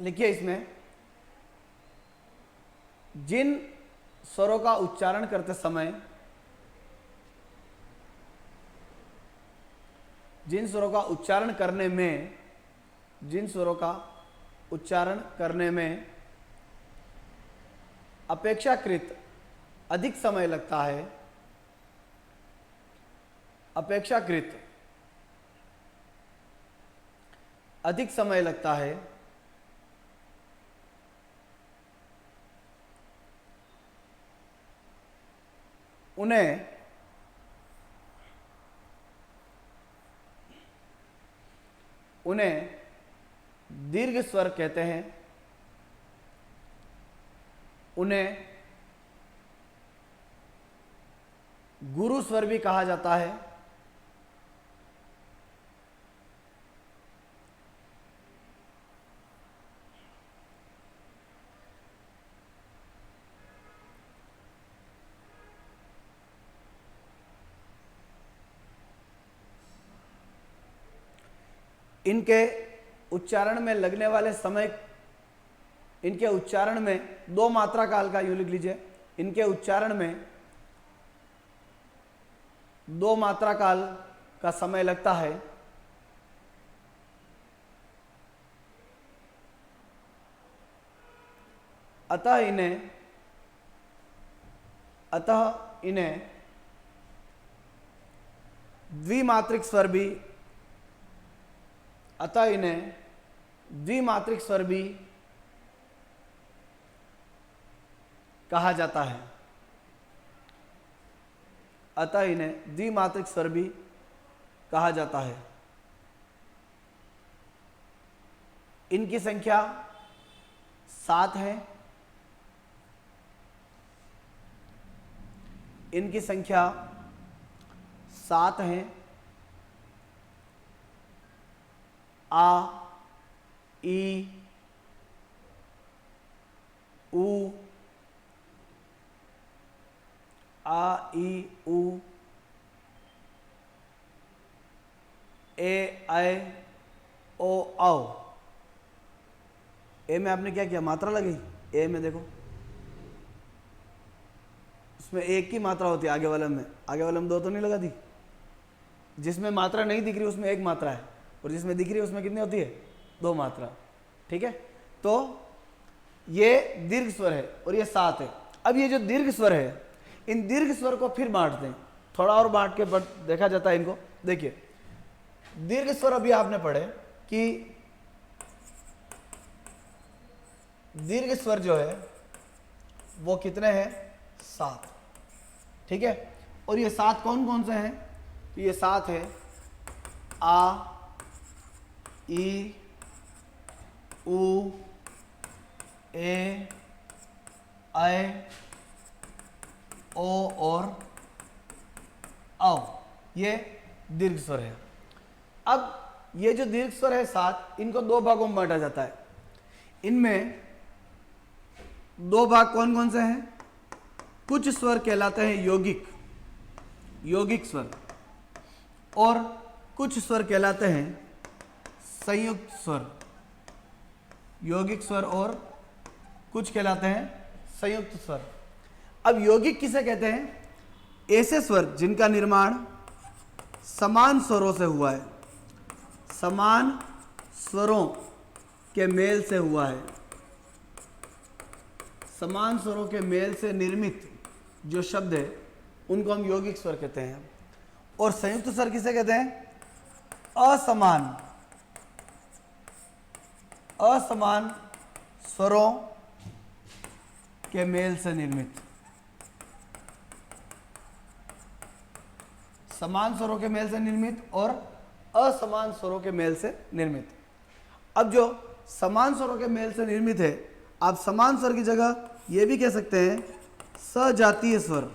लिखिए। इसमें जिन स्वरों का उच्चारण करते समय, जिन स्वरों का उच्चारण करने में, जिन स्वरों का उच्चारण करने में अपेक्षाकृत अधिक समय लगता है, अपेक्षाकृत अधिक समय लगता है उन्हें दीर्घ स्वर कहते हैं, उन्हें गुरु स्वर भी कहा जाता है। इनके उच्चारण में लगने वाले समय, इनके उच्चारण में 2 मात्रा काल का, यूं लिख लीजिए, इनके उच्चारण में 2 मात्रा काल का समय लगता है। अतः इन्हें द्विमात्रिक स्वर भी कहा जाता है। अतः इन्हें द्विमात्रिक स्वर भी कहा जाता है। इनकी संख्या 7 है। इनकी संख्या 7 है। आ, ई, उ, आ, ई, उ, ए, ऐ, ओ, औ। ए में आपने क्या किया, मात्रा लगी। ए में देखो, उसमें एक की मात्रा होती है, आगे वाले में 2 तो नहीं लगा दी। जिसमें मात्रा नहीं दिख रही उसमें एक मात्रा है, और जिसमें दिख रही है उसमें कितनी होती है, 2 मात्रा। ठीक है, तो ये दीर्घ स्वर है और ये 7 है। अब ये जो दीर्घ स्वर है, इन दीर्घ स्वर को फिर बांटते हैं, थोड़ा और बांट के देखा जाता है इनको। देखिए, दीर्घ स्वर अभी आपने पढ़े कि दीर्घ स्वर जो है वो कितने हैं, 7। ठीक है, और ये 7 कौन कौन से हैं, तो ये 7 है आ, ई, उ, ए, ऐ, ओ और औ। ये दीर्घ स्वर है। अब ये जो दीर्घ स्वर है 7, इनको 2 भागों में बांटा जाता है। इनमें 2 भाग कौन कौन से हैं, कुछ स्वर कहलाते हैं यौगिक स्वर, और कुछ स्वर कहलाते हैं संयुक्त स्वर। यौगिक स्वर और कुछ कहलाते हैं संयुक्त स्वर। अब यौगिक किसे कहते हैं, ऐसे स्वर जिनका निर्माण समान स्वरों से हुआ है, समान स्वरों के मेल से हुआ है। समान स्वरों के मेल से निर्मित जो शब्द है उनको हम यौगिक स्वर कहते हैं। और संयुक्त स्वर किसे कहते हैं, असमान स्वरों के मेल से निर्मित। समान स्वरों के मेल से निर्मित और असमान स्वरों के मेल से निर्मित। अब जो समान स्वरों के मेल से निर्मित है, आप समान स्वर की जगह ये भी कह सकते हैं सजातीय स्वर।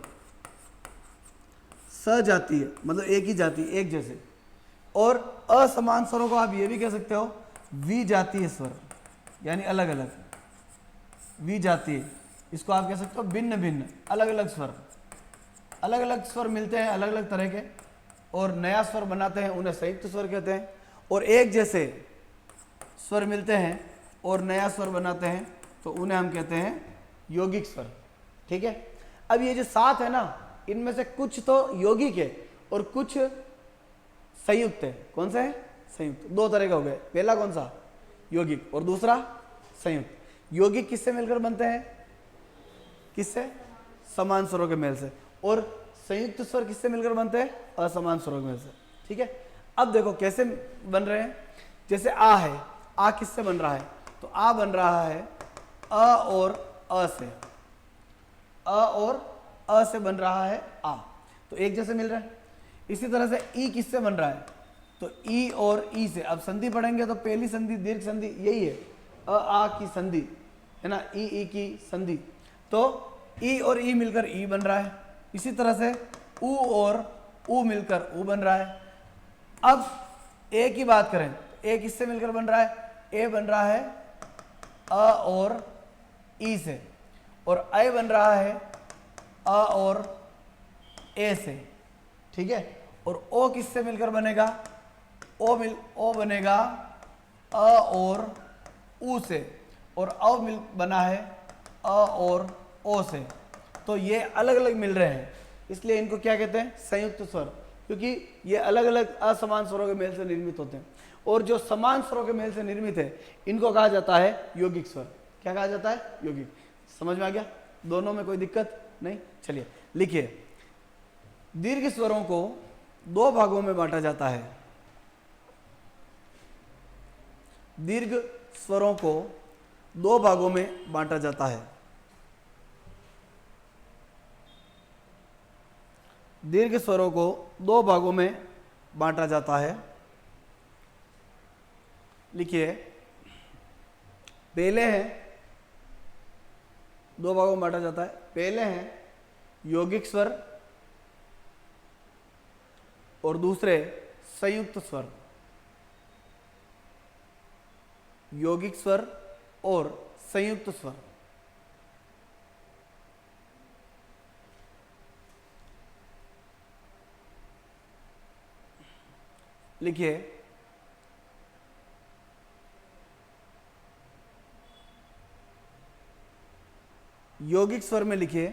सजातीय मतलब एक ही जाति, एक जैसे। और असमान स्वरों को आप ये भी कह सकते हो विजातीय स्वर, यानी अलग अलग। विजातीय, इसको आप कह सकते हो भिन्न भिन्न, अलग अलग स्वर। अलग अलग स्वर मिलते हैं अलग अलग तरह के, और नया स्वर बनाते हैं, उन्हें संयुक्त स्वर कहते हैं। और एक जैसे स्वर मिलते हैं और नया स्वर बनाते हैं तो उन्हें हम कहते हैं यौगिक स्वर। ठीक है, अब ये जो 7 है ना, इनमें से कुछ तो यौगिक है और कुछ संयुक्त है। कौन सा है, संयुक्त। 2 तरह का हो गए, पहला कौन सा, यौगिक, और दूसरा संयुक्त। यौगिक किससे मिलकर बनते हैं, किससे, समान स्वरों के मेल से, और संयुक्त स्वर किससे मिलकर बनते हैं? असमान स्वरों के मेल से। ठीक है, अब देखो कैसे बन रहे हैं। जैसे आ है, आ किससे बन रहा है? तो आ बन रहा है अ और अ से, अ और अ से बन रहा है आ, तो एक जैसे मिल रहा है। इसी तरह से ई किससे बन रहा है? तो ई और ई से, अब संधि पढ़ेंगे तो पहली संधि दीर्घ संधि यही है, अ आ की संधि है ना, ई की संधि, तो ई और ई मिलकर ई बन रहा है। इसी तरह से उ और उ मिलकर उ बन रहा है। अब ए की बात करें तो ए किससे मिलकर बन रहा है? ए बन रहा है अ और ई से, और ऐ बन रहा है अ और ए से। ठीक है, और ओ किससे मिलकर बनेगा? ओ बनेगा अ और उ से, और अ बना है अ और ओ से। तो ये अलग अलग मिल रहे हैं, इसलिए इनको क्या कहते हैं? संयुक्त स्वर, क्योंकि ये अलग अलग असमान स्वरों के मेल से निर्मित होते हैं। और जो समान स्वरों के मेल से निर्मित है इनको कहा जाता है यौगिक स्वर। क्या कहा जाता है? यौगिक। समझ में आ गया? दोनों में कोई दिक्कत नहीं? चलिए लिखिए, दीर्घ स्वरों को दो भागों में बांटा जाता है। दीर्घ स्वरों को दो भागों में बांटा जाता है। दीर्घ स्वरों को दो भागों में बांटा जाता है। लिखिए, पहले है, दो भागों में बांटा जाता है। पहले हैं यौगिक स्वर और दूसरे संयुक्त स्वर। यौगिक स्वर और संयुक्त स्वर। लिखिए, यौगिक स्वर में लिखिए,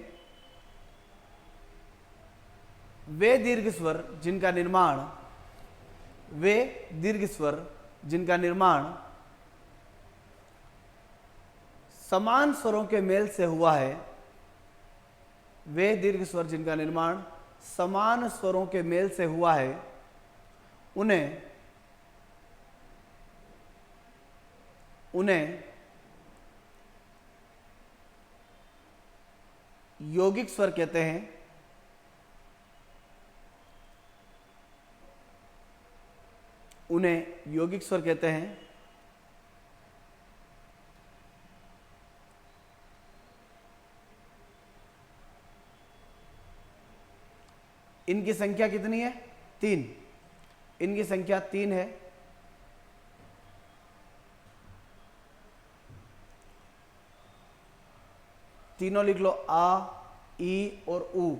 वे दीर्घ स्वर जिनका निर्माण, वे दीर्घ स्वर जिनका निर्माण समान स्वरों के मेल से हुआ है। वे दीर्घ स्वर जिनका निर्माण समान स्वरों के मेल से हुआ है, उन्हें यौगिक स्वर कहते हैं। उन्हें यौगिक स्वर कहते हैं। इनकी संख्या कितनी है? 3। इनकी संख्या 3 है। तीनों लिख लो, आ, ई और उ,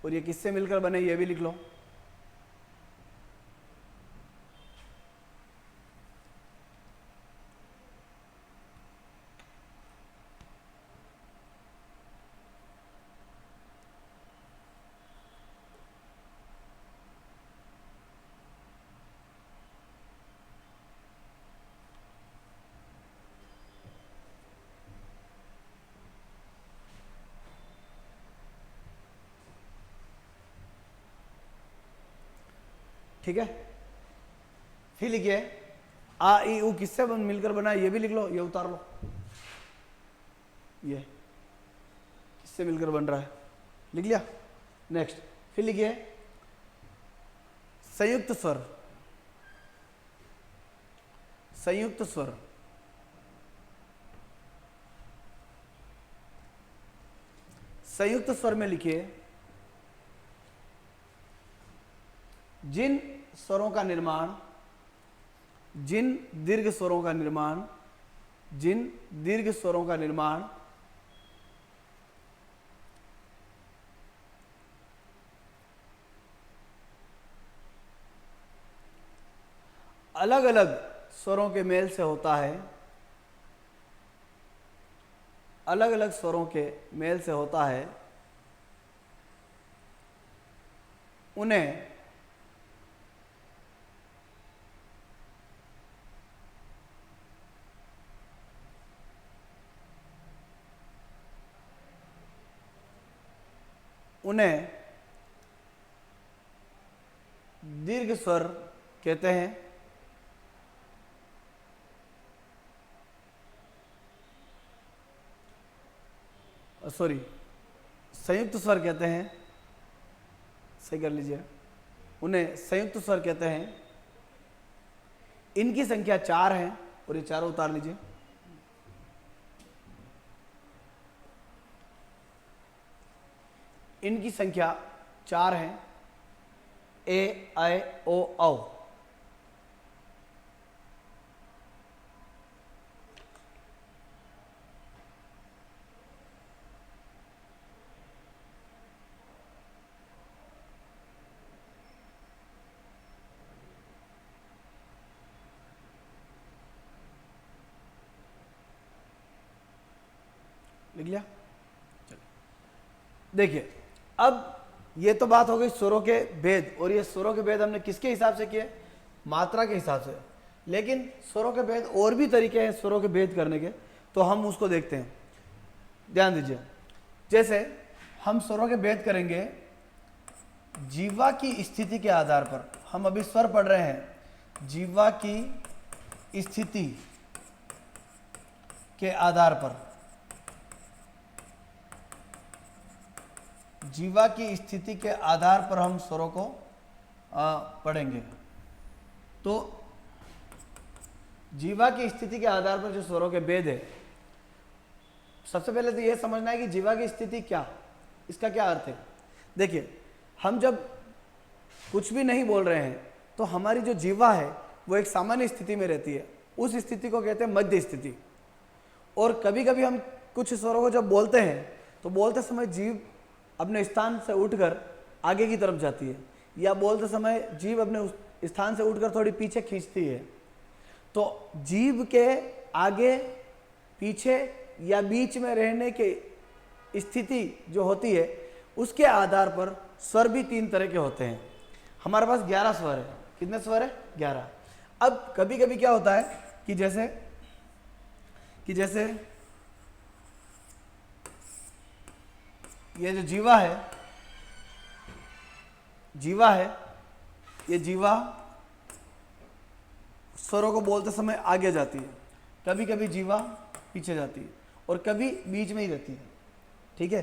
और ये किससे मिलकर बने ये भी लिख लो। ठीक है, फिर लिखिए, आ ई उ किससे मिलकर बना है ये भी लिख लो, ये उतार लो, ये किससे मिलकर बन रहा है, लिख लिया। नेक्स्ट, फिर लिखिए, संयुक्त स्वर। संयुक्त स्वर, संयुक्त स्वर में लिखिए, जिन स्वरों का निर्माण, जिन दीर्घ स्वरों का निर्माण, जिन दीर्घ स्वरों का निर्माण अलग अलग स्वरों के मेल से होता है, अलग अलग स्वरों के मेल से होता है, उन्हें उन्हें दीर्घ स्वर कहते हैं। सॉरी, संयुक्त स्वर कहते हैं, सही कर लीजिए, उन्हें संयुक्त स्वर कहते हैं। इनकी संख्या 4 है और ये चारों उतार लीजिए। इनकी संख्या 4 है, ए, ऐ, ओ, औ। लिख लिया? चलिए देखिए, अब ये तो बात हो गई स्वरों के भेद, और ये स्वरों के भेद हमने किसके हिसाब से किए? मात्रा के हिसाब से। लेकिन स्वरों के भेद और भी तरीके हैं स्वरों के भेद करने के, तो हम उसको देखते हैं। ध्यान दीजिए, जैसे हम स्वरों के भेद करेंगे जीवा की स्थिति के आधार पर। हम अभी स्वर पढ़ रहे हैं, जीवा की स्थिति के आधार पर, जीवा की स्थिति के आधार पर हम स्वरों को पढ़ेंगे। तो जीवा की स्थिति के आधार पर जो स्वरों के भेद है, सबसे पहले तो यह समझना है कि जीवा की स्थिति क्या, इसका क्या अर्थ है। देखिए, हम जब कुछ भी नहीं बोल रहे हैं तो हमारी जो जीवा है वो एक सामान्य स्थिति में रहती है, उस स्थिति को कहते हैं मध्य स्थिति। और कभी कभी हम कुछ स्वरों को जब बोलते हैं तो बोलते समय जीभ अपने स्थान से उठकर आगे की तरफ जाती है, या बोलते समय जीभ अपने उस स्थान से उठकर थोड़ी पीछे खींचती है। तो जीभ के आगे, पीछे या बीच में रहने की स्थिति जो होती है, उसके आधार पर स्वर भी 3 तरह के होते हैं। हमारे पास 11 स्वर है। कितने स्वर है? 11। अब कभी कभी क्या होता है कि जैसे ये जो जीवा है, ये जीवा स्वरों को बोलते समय आगे जाती है, कभी कभी जीवा पीछे जाती है, और कभी बीच में ही रहती है। ठीक है,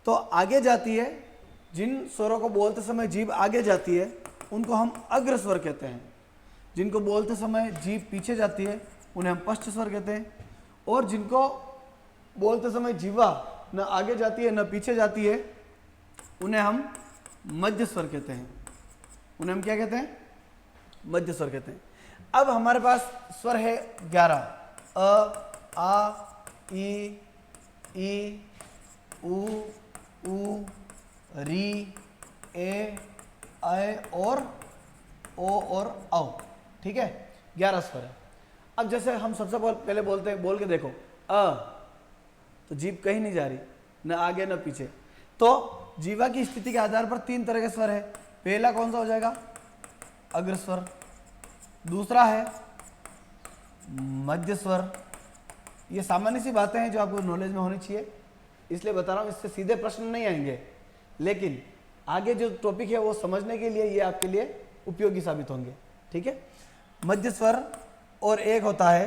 तो आगे जाती है, जिन स्वरों को बोलते समय जीभ आगे जाती है उनको हम अग्र स्वर कहते हैं। जिनको बोलते समय जीभ पीछे जाती है उन्हें हम पश्च स्वर कहते हैं। और जिनको बोलते समय जीवा न आगे जाती है न पीछे जाती है उन्हें हम मध्य स्वर कहते हैं। उन्हें हम क्या कहते हैं? मध्य स्वर कहते हैं। अब हमारे पास स्वर है 11, अ, आ, ई, उ, री, ए, ऐ और ओ और औ। ठीक है, 11 स्वर है। अब जैसे हम सबसे पहले बोलते हैं, बोल के देखो, अ, तो जीभ कहीं नहीं जा रही, न आगे न पीछे। तो जीवा की स्थिति के आधार पर 3 तरह के स्वर है। पहला कौन सा हो जाएगा? अग्र स्वर। दूसरा है मध्य स्वर। ये सामान्य सी बातें हैं जो आपको नॉलेज में होनी चाहिए, इसलिए बता रहा हूँ, इससे सीधे प्रश्न नहीं आएंगे, लेकिन आगे जो टॉपिक है वो समझने के लिए ये आपके लिए उपयोगी साबित होंगे। ठीक है, मध्य स्वर, और एक होता है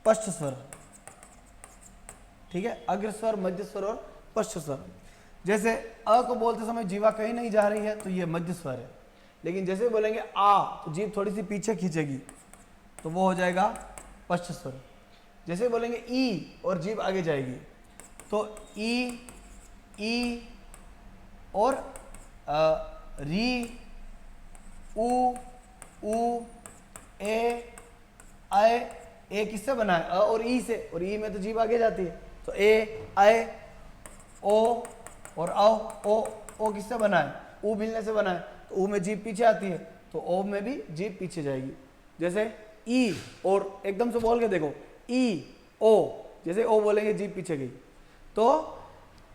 पश्च स्वर। ठीक है, अग्र स्वर, मध्य स्वर और पश्च स्वर। जैसे अ को बोलते समय जीवा कहीं नहीं जा रही है तो ये मध्य स्वर है, लेकिन जैसे बोलेंगे आ तो जीभ थोड़ी सी पीछे खींचेगी तो वो हो जाएगा पश्च स्वर। जैसे बोलेंगे ई और जीभ आगे जाएगी तो ई और री, उ, ए, ऐ किससे बना है? अ और ई से, और ई में तो जीभ आगे जाती है, तो ए, ऐ, ओ और ओ किससे बना है? उ मिलने से बना है, तो उ में जीभ पीछे आती है, तो ओ में भी जीभ पीछे जाएगी। जैसे ई, और एकदम से बोल के देखो, ई, ओ, जैसे ओ बोलेंगे जीभ पीछे गई। तो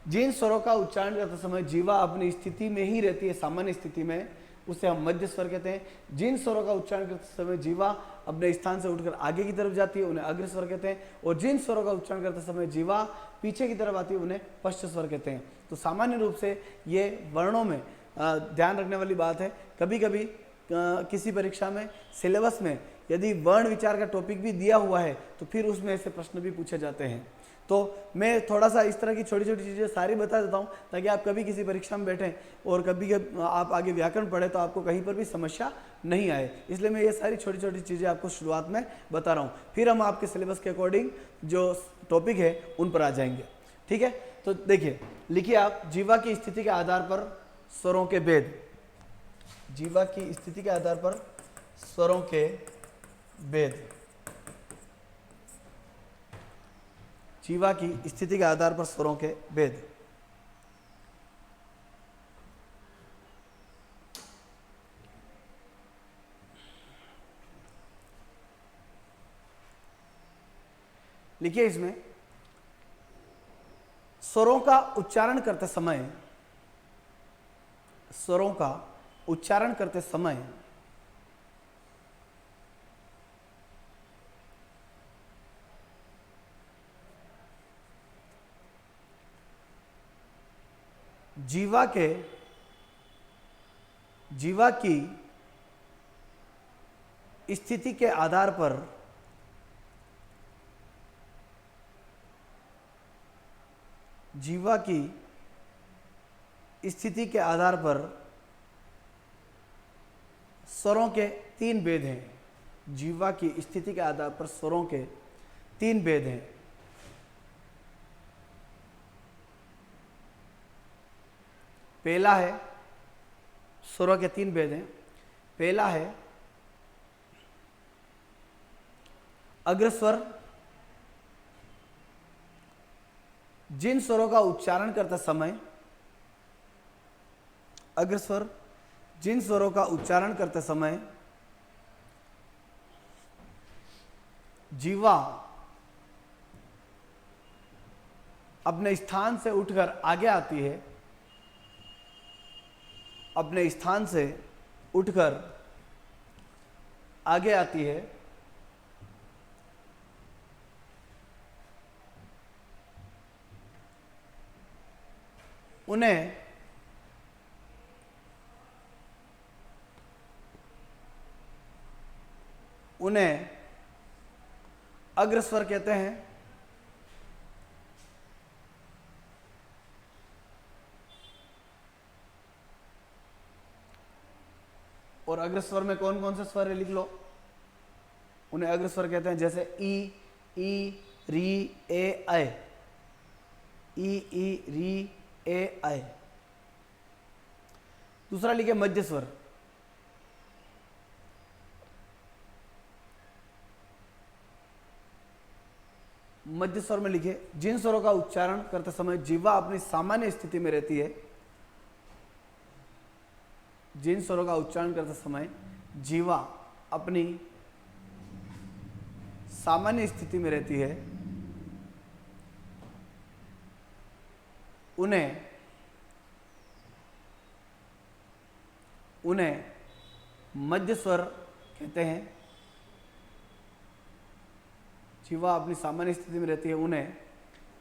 जिन स्वरों का उच्चारण करते समय जीवा अपनी स्थिति में ही रहती है, सामान्य स्थिति में, उसे हम मध्य स्वर कहते हैं। जिन स्वरों का उच्चारण करते समय जीवा अपने स्थान से उठकर आगे की तरफ जाती है उन्हें अग्र स्वर कहते हैं, और जिन स्वरों का उच्चारण करते समय जीवा पीछे की तरफ आती है उन्हें पश्च स्वर कहते हैं। तो सामान्य रूप से ये वर्णों में ध्यान रखने वाली बात है। कभी कभी किसी परीक्षा में सिलेबस में यदि वर्ण विचार का टॉपिक भी दिया हुआ है तो फिर उसमें ऐसे प्रश्न भी पूछे जाते हैं। तो मैं थोड़ा सा इस तरह की छोटी छोटी चीज़ें सारी बता देता हूँ ताकि आप कभी किसी परीक्षा में बैठें और कभी आप आगे व्याकरण पढ़ें तो आपको कहीं पर भी समस्या नहीं आए, इसलिए मैं ये सारी छोटी छोटी चीज़ें आपको शुरुआत में बता रहा हूँ। फिर हम आपके सिलेबस के अकॉर्डिंग जो टॉपिक है उन पर आ जाएंगे। ठीक है, तो देखिए, लिखिए आप, जीवा की स्थिति के आधार पर स्वरों के भेद। जीवा की स्थिति के आधार पर स्वरों के भेद। जीवा की स्थिति के आधार पर स्वरों के भेद। लिखिए इसमें, स्वरों का उच्चारण करते समय, स्वरों का उच्चारण करते समय जीवा की स्थिति के आधार पर जीवा की स्थिति के आधार पर स्वरों के 3 भेद हैं। जीवा की स्थिति के आधार पर स्वरों के 3 भेद हैं। पहला है, स्वरों के 3 भेद हैं। पहला है अग्रस्वर, जिन स्वरों का उच्चारण करते समय, अग्रस्वर जिन स्वरों का उच्चारण करते समय जीवा अपने स्थान से उठकर आगे आती है, अपने स्थान से उठकर आगे आती है, उन्हें अग्रस्वर कहते हैं। और अग्रस्वर में कौन कौन से स्वर है लिख लो। उन्हें अग्रस्वर कहते हैं, जैसे ई री ए ऐ, ई री ए ऐ। दूसरा लिखे मध्य स्वर। मध्य स्वर में लिखे जिन स्वरों का उच्चारण करते समय जीवा अपनी सामान्य स्थिति में रहती है, जिन स्वरों का उच्चारण करते समय जीवा अपनी सामान्य स्थिति में रहती है, उन्हें मध्य स्वर कहते हैं। जीवा अपनी सामान्य स्थिति में रहती है, उन्हें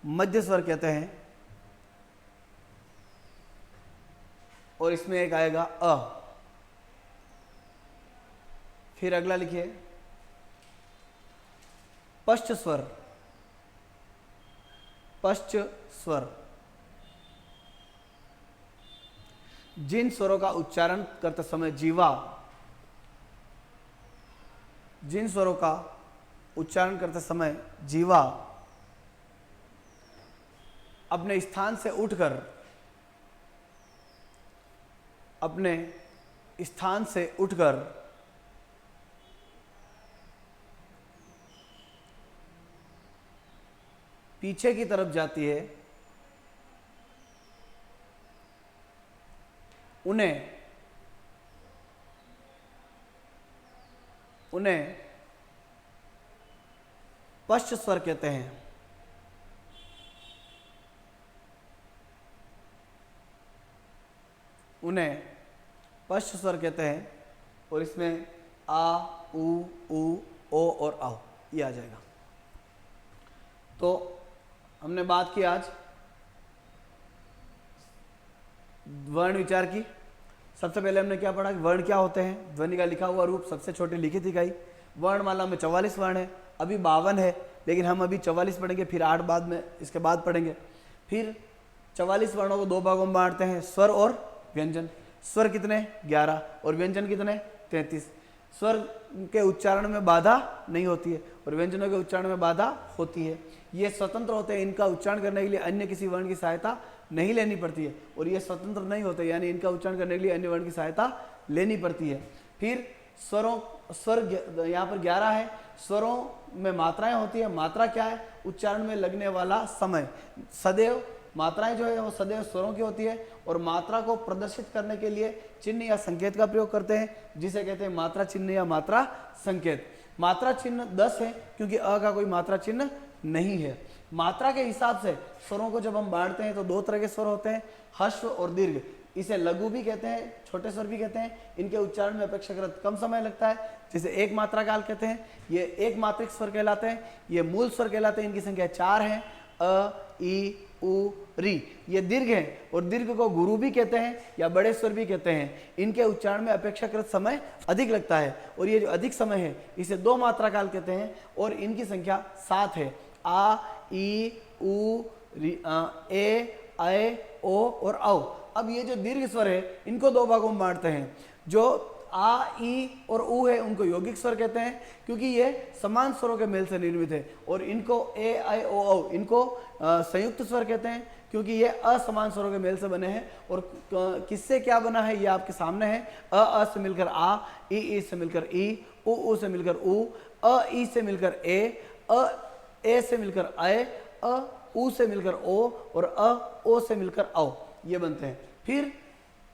मध्य स्वर कहते हैं। और इसमें एक आएगा अ। फिर अगला लिखिए पश्च स्वर। पश्च स्वर जिन स्वरों का उच्चारण करते समय जीवा, जिन स्वरों का उच्चारण करते समय जीवा अपने स्थान से उठकर, अपने स्थान से उठकर पीछे की तरफ जाती है, उन्हें पश्च स्वर कहते हैं। उन्हें पश्च स्वर कहते हैं। और इसमें आ, उ, ओ और औ ये आ जाएगा। तो हमने बात की आज वर्ण विचार की। सबसे पहले हमने क्या पढ़ा कि वर्ण क्या होते हैं, ध्वनि का लिखा हुआ रूप, सबसे छोटी लिखित इकाई। वर्णमाला में 44 वर्ण है, अभी 52 है, लेकिन हम अभी 44 पढ़ेंगे, फिर 8 बाद में इसके बाद पढ़ेंगे। फिर 44 वर्णों को 2 भागों में बांटते हैं, स्वर और व्यंजन। स्वर कितने? 11 और व्यंजन कितने? 33। स्वर के उच्चारण में बाधा नहीं होती है और व्यंजनों के उच्चारण में बाधा होती है। ये स्वतंत्र होते हैं, इनका उच्चारण करने के लिए अन्य किसी वर्ण की सहायता नहीं लेनी पड़ती है, और ये स्वतंत्र नहीं होते, यानी इनका उच्चारण करने के लिए अन्य वर्ण की सहायता लेनी पड़ती है। फिर स्वर यहाँ पर 11 है। स्वरों में मात्राएं होती है। मात्रा क्या है? उच्चारण में लगने वाला समय। सदैव मात्राएं जो है वो सदैव स्वरों की होती है, और मात्रा को प्रदर्शित करने के लिए चिन्ह या संकेत का प्रयोग करते हैं, जिसे कहते हैं मात्रा चिन्ह या मात्रा संकेत। मात्रा चिन्ह 10 है, क्योंकि अ का कोई मात्रा चिन्ह नहीं है। मात्रा के हिसाब से स्वरों को जब हम बांटते हैं तो 2 तरह के स्वर होते हैं, ह्रस्व और दीर्घ। इसे लघु भी कहते हैं, छोटे स्वर भी कहते हैं। इनके उच्चारण में अपेक्षाकृत कम समय लगता है, जिसे एक मात्रा काल कहते हैं। ये एक मात्रिक स्वर कहलाते हैं। ये मूल स्वर कहलाते हैं। इनकी संख्या 4 है, अ, ई, उ, री। ये दीर्घ है, और दीर्घ को गुरु भी कहते हैं या बड़े स्वर भी कहते हैं। इनके उच्चारण में अपेक्षाकृत समय अधिक लगता है, और ये जो अधिक समय है इसे 2 मात्रा काल कहते हैं, और इनकी संख्या 7 है। आ, ई, उ, री, ए, ऐ, ओ और औ। अब ये जो दीर्घ स्वर है इनको 2 भागों में बांटते हैं। जो आ, ई और उ है उनको यौगिक स्वर कहते हैं, क्योंकि ये समान स्वरों के मेल से निर्मित है, और इनको ए, ऐ, ओ, औ इनको संयुक्त स्वर कहते हैं, क्योंकि ये असमान स्वरों के मेल से बने हैं। और किससे क्या बना है ये आपके सामने है। अ से मिलकर आ, ई से मिलकर ई, उ से मिलकर उ, अ ई से मिलकर ए से मिलकर ऐ, उ से मिलकर ओ, और ओ से मिलकर औ, ये बनते हैं। फिर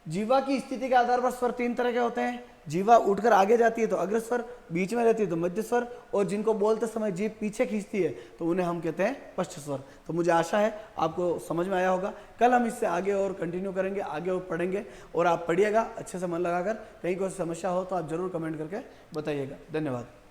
जीवा की स्थिति के आधार पर स्वर 3 तरह के होते हैं। जीवा उठकर आगे जाती है तो अग्र स्वर, बीच में रहती है तो मध्य स्वर, और जिनको बोलते समय जीभ पीछे खींचती है तो उन्हें हम कहते हैं पश्च स्वर। तो मुझे आशा है आपको समझ में आया होगा। कल हम इससे आगे और कंटिन्यू करेंगे, आगे और पढ़ेंगे, और आप पढ़िएगा अच्छे से मन लगाकर। कहीं कोई समस्या हो तो आप जरूर कमेंट करके बताइएगा। धन्यवाद।